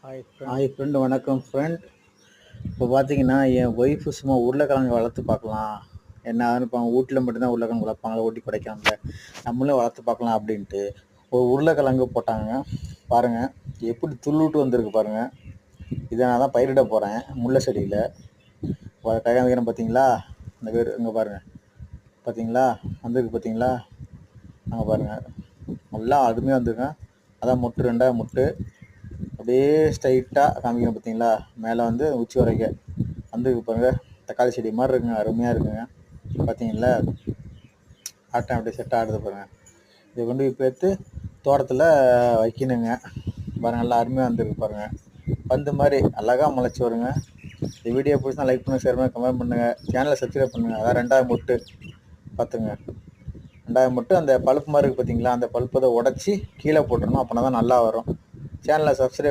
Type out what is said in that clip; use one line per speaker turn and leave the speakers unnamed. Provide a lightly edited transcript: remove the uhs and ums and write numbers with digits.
Hi friend, வணக்கம் friend. இப்போ பார்த்தீங்கன்னா என் ஒய்ஃபு சும்மா உருளைக்கிழங்கு வளர்த்து பார்க்கலாம், என்ன ஆகுன்னு வீட்டில் மட்டும்தான் உருளைக்கிழங்கு வளர்ப்பாங்க, ஊட்டி கொடைக்கானல. நம்மளும் வளர்த்து பார்க்கலாம் அப்படின்ட்டு ஒரு உருளைக்கிழங்கு போட்டாங்க. பாருங்கள் எப்படி துள்ளுட்டு வந்திருக்கு பாருங்கள். இதை நான் தான் பயிரிட போகிறேன் முல்லை செடியில். கையாந்துக்கிறேன் பார்த்தீங்களா, அந்த பேர் இங்கே பாருங்கள், பார்த்தீங்களா வந்திருக்கு பார்த்தீங்களா, அங்கே பாருங்கள் நல்லா அருமையாக வந்திருக்கேன். அதான் முட்டு ரெண்டாக முட்டு அப்படியே ஸ்ட்ரைட்டாக காமிக்கணும் பார்த்தீங்களா, மேலே வந்து உச்சி வரைக்க வந்து பாருங்க. தக்காளி செடி மாதிரி இருக்குங்க, அருமையாக இருக்குங்க. பார்த்தீங்களா ஆட்டம் அப்படியே செட் ஆடுது பாருங்க. இதை கொண்டு இப்போ எடுத்து தோட்டத்தில் வைக்கணுங்க. பாருங்கள் நல்லா அருமையாக வந்துருக்கு பாருங்கள். பந்து மாதிரி அழகாக முளைச்சி வருங்க. இந்த வீடியோ பிடிச்சா லைக் பண்ணுங்கள், ஷேர் பண்ணுங்கள், கமெண்ட் பண்ணுங்கள், சேனலை சப்ஸ்கிரைப் பண்ணுங்கள். அதான் ரெண்டாவது முட்டு பார்த்துங்க. ரெண்டாவது முட்டு அந்த பழுப்பு மாதிரி இருக்குது பார்த்தீங்களா, அந்த பழுப்பை உடச்சி கீழே போட்டுடணும், அப்படின்னா தான் நல்லா வரும். சேனலை சப்ஸ்கிரைப்